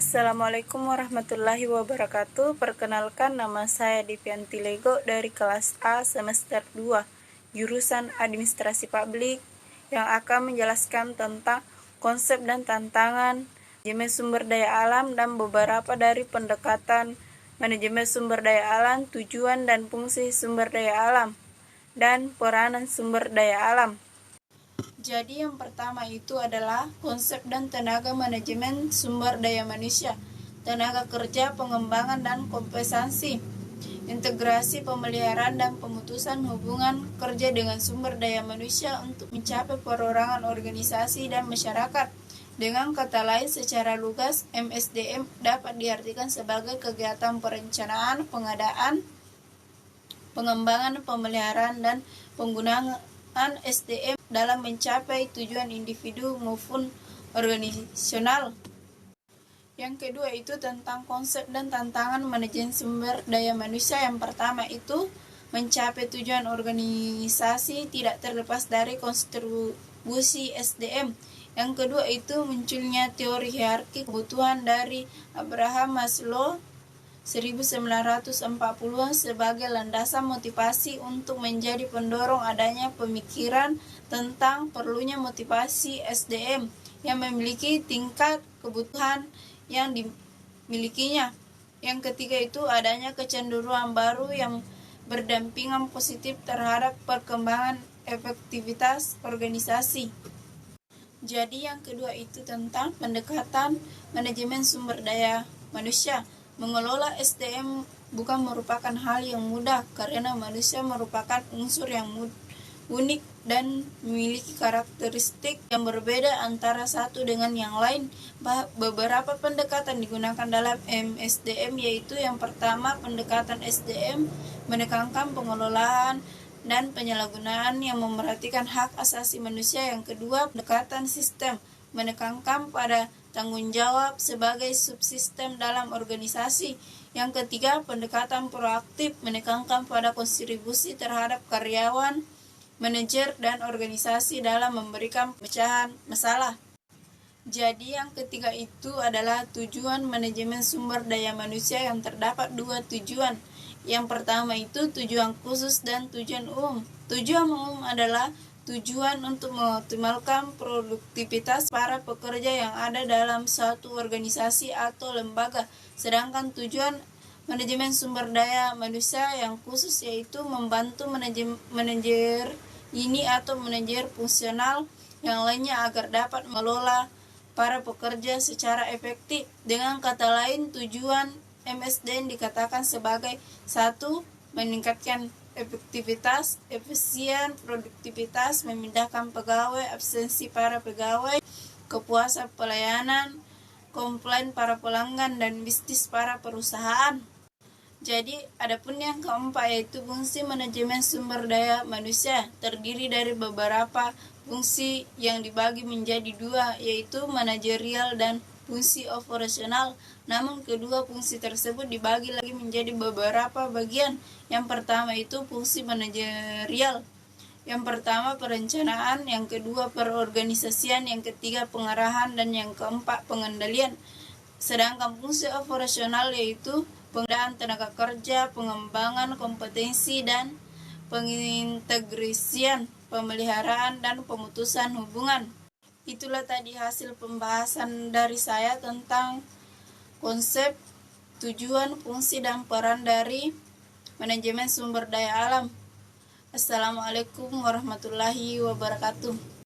Assalamualaikum warahmatullahi wabarakatuh. Perkenalkan, nama saya Divianti Lego dari kelas A semester 2, jurusan Administrasi Publik, yang akan menjelaskan tentang konsep dan tantangan manajemen sumber daya alam dan beberapa dari pendekatan manajemen sumber daya alam, tujuan dan fungsi sumber daya alam, dan peranan sumber daya alam. Jadi yang pertama itu adalah konsep dan tenaga manajemen sumber daya manusia, tenaga kerja, pengembangan dan kompensasi, integrasi, pemeliharaan dan pemutusan hubungan kerja dengan sumber daya manusia untuk mencapai perorangan organisasi dan masyarakat. Dengan kata lain, secara lugas, MSDM dapat diartikan sebagai kegiatan perencanaan, pengadaan, pengembangan, pemeliharaan, dan penggunaan SDM dalam mencapai tujuan individu maupun organisasional. Yang kedua itu tentang konsep dan tantangan manajemen sumber daya manusia. Yang pertama itu mencapai tujuan organisasi tidak terlepas dari kontribusi SDM. Yang kedua itu munculnya teori hierarki kebutuhan dari Abraham Maslow 1940-an sebagai landasan motivasi untuk menjadi pendorong adanya pemikiran tentang perlunya motivasi SDM yang memiliki tingkat kebutuhan yang dimilikinya. Yang ketiga itu adanya kecenderungan baru yang berdampingan positif terhadap perkembangan efektivitas organisasi. Jadi yang kedua itu tentang pendekatan manajemen sumber daya manusia. Mengelola SDM bukan merupakan hal yang mudah karena manusia merupakan unsur yang unik dan memiliki karakteristik yang berbeda antara satu dengan yang lain. Beberapa pendekatan digunakan dalam MSDM, yaitu yang pertama pendekatan SDM menekankan pengelolaan dan penyalahgunaan yang memerhatikan hak asasi manusia. Yang kedua, pendekatan sistem menekankan pada tanggung jawab sebagai subsistem dalam organisasi. Yang ketiga, pendekatan proaktif menekankan pada kontribusi terhadap karyawan, manajer, dan organisasi dalam memberikan pemecahan masalah. Jadi yang ketiga itu adalah tujuan manajemen sumber daya manusia, yang terdapat dua tujuan. Yang pertama itu tujuan khusus dan tujuan umum. Tujuan umum adalah tujuan untuk mengoptimalkan produktivitas para pekerja yang ada dalam suatu organisasi atau lembaga. Sedangkan tujuan manajemen sumber daya manusia yang khusus yaitu membantu manajer ini atau manajer fungsional yang lainnya agar dapat mengelola para pekerja secara efektif. Dengan kata lain, tujuan MSDM dikatakan sebagai satu, meningkatkan efektivitas, efisien, produktivitas, memindahkan pegawai, absensi para pegawai, kepuasan pelayanan, komplain para pelanggan, dan bisnis para perusahaan. Jadi, adapun yang keempat yaitu fungsi manajemen sumber daya manusia, terdiri dari beberapa fungsi yang dibagi menjadi dua, yaitu manajerial dan fungsi operasional. Namun kedua fungsi tersebut dibagi lagi menjadi beberapa bagian. Yang pertama itu fungsi manajerial. Yang pertama perencanaan, yang kedua perorganisasian, yang ketiga pengarahan, dan yang keempat pengendalian. Sedangkan fungsi operasional yaitu pengadaan tenaga kerja, pengembangan kompetensi, dan pengintegrasian, pemeliharaan, dan pemutusan hubungan. Itulah tadi hasil pembahasan dari saya tentang konsep, tujuan, fungsi, dan peran dari manajemen sumber daya alam. Assalamualaikum warahmatullahi wabarakatuh.